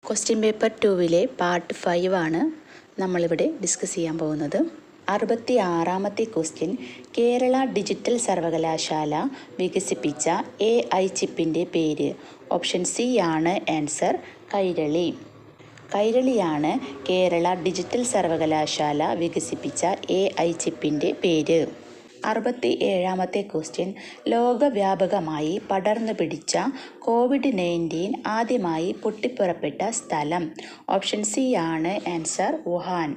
Question paper 2 part 5 ആണ് നമ്മളിവിടെ discuss ചെയ്യാൻ പോകുന്നത്. 66ാമത്തെ ക്വസ്റ്റ്യൻ, കേരള ഡിജിറ്റൽ സർവകലാശാല വികസിപ്പിച്ച AI ചിപ്പിൻ്റെ പേര്. ഓപ്ഷൻ സി ആണ് ആൻസർ, കൈരളി. കൈരളിയാണ് കേരള ഡിജിറ്റൽ സർവകലാശാല വികസിപ്പിച്ച AI ചിപ്പിൻ്റെ പേര്. 67ാമത്തെ ക്വസ്റ്റ്യൻ, ലോകവ്യാപകമായി പടർന്നു പിടിച്ച COVID-19 ആദ്യമായി പൊട്ടിപ്പുറപ്പെട്ട സ്ഥലം. ഓപ്ഷൻ സി ആണ് ആൻസർ, വുഹാൻ.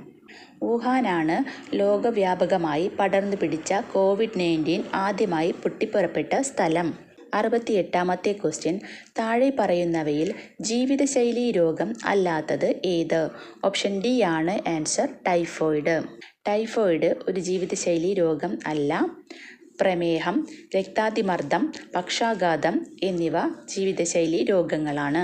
വുഹാനാണ് ലോകവ്യാപകമായി പടർന്നു പിടിച്ച COVID-19 ആദ്യമായി പൊട്ടിപ്പുറപ്പെട്ട സ്ഥലം. 68ാമത്തെ ക്വസ്റ്റ്യൻ, താഴെ പറയുന്നവയിൽ ജീവിതശൈലി രോഗം അല്ലാത്തത് ഏത്? ഓപ്ഷൻ ഡി ആണ് ആൻസർ, ടൈഫോയിഡ്. ടൈഫോയിഡ് ഒരു ജീവിതശൈലി രോഗം അല്ല. പ്രമേഹം, രക്താതിമർദ്ദം, പക്ഷാഘാതം എന്നിവ ജീവിതശൈലി രോഗങ്ങളാണ്.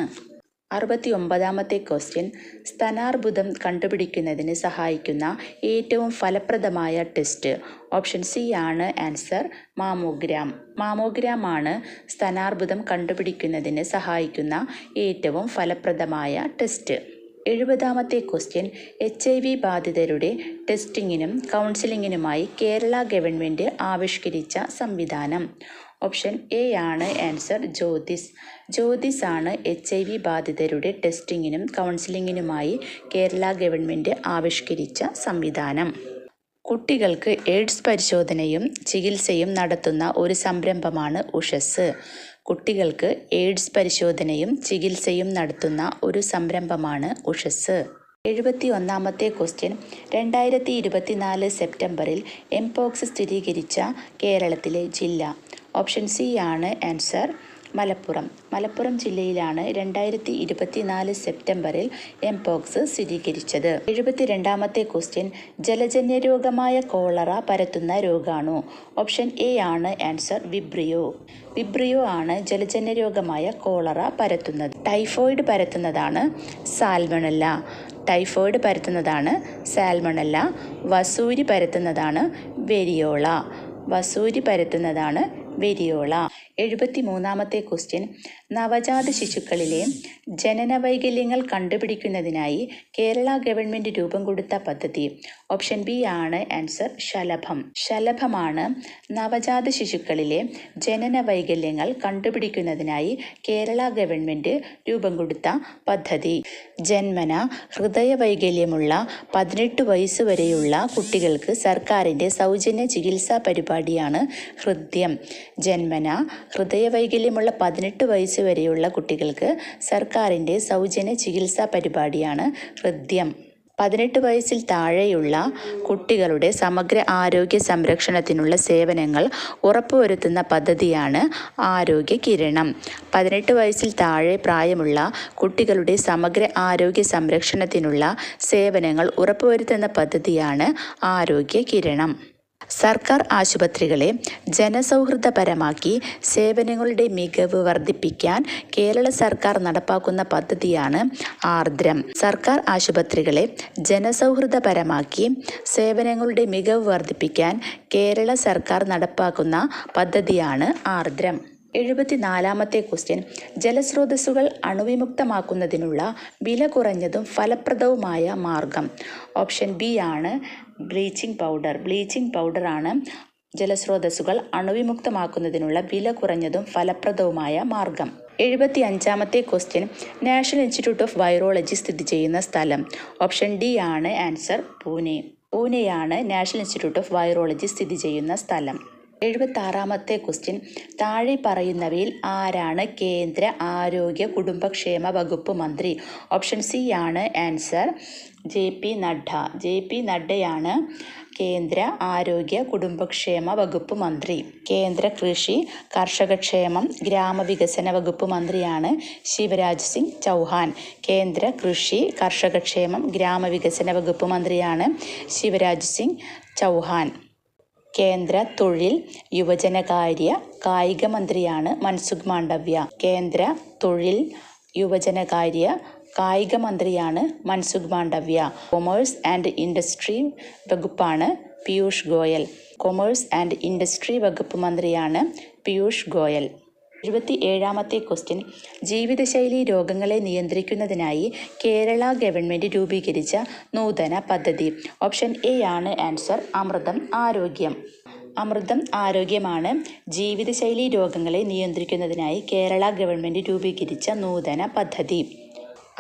69ാമത്തെ ക്വസ്റ്റ്യൻ, സ്തനാർബുദം കണ്ടുപിടിക്കുന്നതിന് സഹായിക്കുന്ന ഏറ്റവും ഫലപ്രദമായ ടെസ്റ്റ്. ഓപ്ഷൻ സി ആണ് ആൻസർ, മാമോഗ്രാം. മാമോഗ്രാം ആണ് സ്തനാർബുദം കണ്ടുപിടിക്കുന്നതിന് സഹായിക്കുന്ന ഏറ്റവും ഫലപ്രദമായ ടെസ്റ്റ്. 70ാമത്തെ ക്വസ്റ്റ്യൻ, HIV ബാധിതരുടെ ടെസ്റ്റിങ്ങിനും കൗൺസിലിങ്ങിനുമായി കേരള ഗവൺമെൻറ് ആവിഷ്കരിച്ച സംവിധാനം. ഓപ്ഷൻ എ ആണ് ആൻസർ, ജ്യോതിസ്. ജ്യോതിസ് ആണ് HIV ബാധിതരുടെ ടെസ്റ്റിങ്ങിനും കൗൺസിലിങ്ങിനുമായി കേരള ഗവൺമെൻറ് ആവിഷ്കരിച്ച സംവിധാനം. കുട്ടികൾക്ക് എയ്ഡ്സ് പരിശോധനയും ചികിത്സയും നടത്തുന്ന ഒരു സംരംഭമാണ് ഉഷസ്. കുട്ടികൾക്ക് എയ്ഡ്സ് പരിശോധനയും ചികിത്സയും നടത്തുന്ന ഒരു സംരംഭമാണ് ഉഷസ്. 71ാമത്തെ ക്വസ്റ്റ്യൻ, 2024 സെപ്റ്റംബറിൽ എംപോക്സ് സ്ഥിരീകരിച്ച കേരളത്തിലെ ജില്ല. ഓപ്ഷൻ സി ആണ് ആൻസർ, മലപ്പുറം. മലപ്പുറം ജില്ലയിലാണ് 2024 സെപ്റ്റംബറിൽ എംപോക്സ് സ്ഥിരീകരിച്ചത്. 72ാമത്തെ ക്വസ്റ്റ്യൻ, ജലജന്യ രോഗമായ കോളറ പരത്തുന്ന രോഗാണു. ഓപ്ഷൻ എ ആണ് ആൻസർ, വിബ്രിയോ. വിബ്രിയോ ആണ് ജലജന്യ രോഗമായ കോളറ പരത്തുന്നത്. ടൈഫോയിഡ് പരത്തുന്നതാണ് സാൽമണല്ല. ടൈഫോയിഡ് പരത്തുന്നതാണ് സാൽമണല്ല. വസൂരി പരത്തുന്നതാണ് വെരിയോള. വസൂരി പരത്തുന്നതാണ് വെരിയോള. 73ാമത്തെ ക്വസ്റ്റ്യൻ, നവജാത ശിശുക്കളിലെ ജനന വൈകല്യങ്ങൾ കണ്ടുപിടിക്കുന്നതിനായി കേരള ഗവൺമെൻറ് രൂപം കൊടുത്ത പദ്ധതി. ഓപ്ഷൻ ബി ആണ് ആൻസർ, ശലഭം. ശലഭമാണ് നവജാത ശിശുക്കളിലെ ജനന വൈകല്യങ്ങൾ കണ്ടുപിടിക്കുന്നതിനായി കേരള ഗവൺമെൻറ് രൂപം കൊടുത്ത പദ്ധതി. ജന്മന ഹൃദയ വൈകല്യമുള്ള 18 വയസ്സ് വരെയുള്ള കുട്ടികൾക്ക് സർക്കാരിൻ്റെ സൗജന്യ ചികിത്സാ പരിപാടിയാണ് ഹൃദ്യം. ജന്മന ഹൃദയവൈകല്യമുള്ള 18 വയസ്സ് വരെയുള്ള കുട്ടികൾക്ക് സർക്കാരിൻ്റെ സൗജന്യ ചികിത്സാ പരിപാടിയാണ് ഹൃദ്യം. 18 വയസ്സിൽ താഴെയുള്ള കുട്ടികളുടെ സമഗ്ര ആരോഗ്യ സംരക്ഷണത്തിനുള്ള സേവനങ്ങൾ ഉറപ്പുവരുത്തുന്ന പദ്ധതിയാണ് ആരോഗ്യ കിരണം. 18 വയസ്സിൽ താഴെ പ്രായമുള്ള കുട്ടികളുടെ സമഗ്ര ആരോഗ്യ സംരക്ഷണത്തിനുള്ള സേവനങ്ങൾ ഉറപ്പുവരുത്തുന്ന പദ്ധതിയാണ് ആരോഗ്യ കിരണം. സർക്കാർ ആശുപത്രികളെ ജനസൗഹൃദപരമാക്കി സേവനങ്ങളുടെ മികവ് വർദ്ധിപ്പിക്കാൻ കേരള സർക്കാർ നടപ്പാക്കുന്ന പദ്ധതിയാണ് ആർദ്രം. സർക്കാർ ആശുപത്രികളെ ജനസൗഹൃദപരമാക്കി സേവനങ്ങളുടെ മികവ് വർദ്ധിപ്പിക്കാൻ കേരള സർക്കാർ നടപ്പാക്കുന്ന പദ്ധതിയാണ് ആർദ്രം. 74ാമത്തെ ക്വസ്റ്റ്യൻ, ജലസ്രോതസ്സുകൾ അണുവിമുക്തമാക്കുന്നതിനുള്ള വില കുറഞ്ഞതും ഫലപ്രദവുമായ മാർഗം. ഓപ്ഷൻ ബി ആണ് ബ്ലീച്ചിങ് പൗഡർ. ബ്ലീച്ചിങ് പൗഡറാണ് ജലസ്രോതസ്സുകൾ അണുവിമുക്തമാക്കുന്നതിനുള്ള വില കുറഞ്ഞതും ഫലപ്രദവുമായ മാർഗം. 75ാമത്തെ question, National Institute of Virology സ്ഥിതി ചെയ്യുന്ന സ്ഥലം. ഓപ്ഷൻ ഡി ആണ് ആൻസർ, പൂനെ. പൂനെയാണ് നാഷണൽ ഇൻസ്റ്റിറ്റ്യൂട്ട് ഓഫ് വൈറോളജി സ്ഥിതി ചെയ്യുന്ന സ്ഥലം. 76ാമത്തെ ക്വസ്റ്റ്യൻ, താഴെ പറയുന്നവയിൽ ആരാണ് കേന്ദ്ര ആരോഗ്യ കുടുംബക്ഷേമ വകുപ്പ് മന്ത്രി? ഓപ്ഷൻ സി ആണ് ആൻസർ, JP നഡ്ഡ. JP നഡ്ഡയാണ് കേന്ദ്ര ആരോഗ്യ കുടുംബക്ഷേമ വകുപ്പ് മന്ത്രി. കേന്ദ്ര കൃഷി കർഷകക്ഷേമം ഗ്രാമവികസന വകുപ്പ് മന്ത്രിയാണ് ശിവരാജ് സിംഗ് ചൗഹാൻ. കേന്ദ്ര കൃഷി കർഷകക്ഷേമം ഗ്രാമവികസന വകുപ്പ് മന്ത്രിയാണ് ശിവരാജ് സിംഗ് ചൗഹാൻ. കേന്ദ്ര തൊഴിൽ യുവജനകാര്യ കായിക മന്ത്രിയാണ് മൻസുഖ് മാണ്ഡവ്യ. കേന്ദ്ര തൊഴിൽ യുവജനകാര്യ കായിക മന്ത്രിയാണ് Mansukh Mandaviya. Commerce and industry വകുപ്പാണ് Piyush Goyal. Commerce and industry വകുപ്പ് മന്ത്രിയാണ് പീയൂഷ് ഗോയൽ. 77-ാമത്തെ ക്വസ്റ്റ്യൻ ജീവിതശൈലി രോഗങ്ങളെ നിയന്ത്രിക്കുന്നതിനായി കേരള ഗവൺമെൻറ് രൂപീകരിച്ച നൂതന പദ്ധതി. ഓപ്ഷൻ എ ആണ് ആൻസർ, അമൃതം ആരോഗ്യം. അമൃതം ആരോഗ്യമാണ് ജീവിതശൈലി രോഗങ്ങളെ നിയന്ത്രിക്കുന്നതിനായി കേരള ഗവൺമെൻറ് രൂപീകരിച്ച നൂതന പദ്ധതി.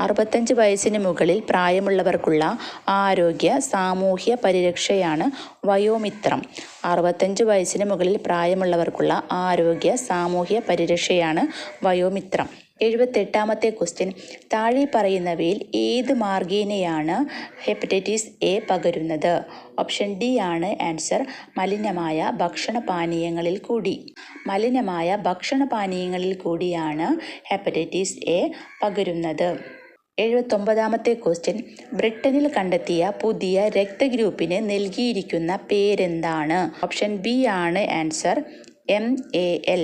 65 വയസ്സിന് മുകളിൽ പ്രായമുള്ളവർക്കുള്ള ആരോഗ്യ സാമൂഹ്യ പരിരക്ഷയാണ് വയോമിത്രം. 65 വയസ്സിന് മുകളിൽ പ്രായമുള്ളവർക്കുള്ള ആരോഗ്യ സാമൂഹ്യ പരിരക്ഷയാണ് വയോമിത്രം. 78-ാമത്തെ ക്വസ്റ്റ്യൻ താഴെ പറയുന്നവയിൽ ഏത് മാർഗേനയാണ് ഹെപ്പറ്റൈറ്റിസ് എ പകരുന്നത്? ഓപ്ഷൻ ഡി ആണ് ആൻസർ, മലിനമായ ഭക്ഷണപാനീയങ്ങളിൽ കൂടി. മലിനമായ ഭക്ഷണപാനീയങ്ങളിൽ കൂടിയാണ് ഹെപ്പറ്റൈറ്റിസ് എ പകരുന്നത്. 79-ാമത്തെ ക്വസ്റ്റ്യൻ ബ്രിട്ടനിൽ കണ്ടെത്തിയ പുതിയ രക്തഗ്രൂപ്പിന് നൽകിയിരിക്കുന്ന പേരെന്താണ്? ഓപ്ഷൻ ബി ആണ് ആൻസർ, MAL.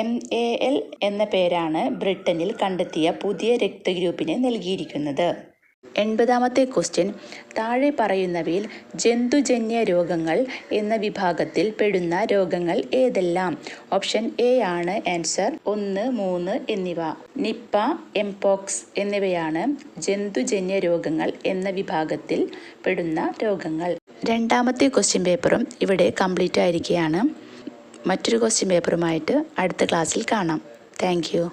MAL എന്ന പേരാണ് ബ്രിട്ടനിൽ കണ്ടെത്തിയ പുതിയ രക്തഗ്രൂപ്പിന് നൽകിയിരിക്കുന്നത്. 80-ാമത്തെ ക്വസ്റ്റ്യൻ താഴെ പറയുന്നവയിൽ ജന്തുജന്യ രോഗങ്ങൾ എന്ന വിഭാഗത്തിൽ പെടുന്ന രോഗങ്ങൾ ഏതെല്ലാം? ഓപ്ഷൻ എ ആണ് ആൻസർ, 1, 3 എന്നിവ. നിപ്പ, എംപോക്സ് എന്നിവയാണ് ജന്തുജന്യ രോഗങ്ങൾ എന്ന വിഭാഗത്തിൽ പെടുന്ന രോഗങ്ങൾ. 2-ാമത്തെ ക്വസ്റ്റ്യൻ പേപ്പറും ഇവിടെ കംപ്ലീറ്റ് ആയിരിക്കുകയാണ്. മറ്റൊരു ക്വസ്റ്റ്യൻ പേപ്പറുമായിട്ട് അടുത്ത ക്ലാസ്സിൽ കാണാം. Thank you.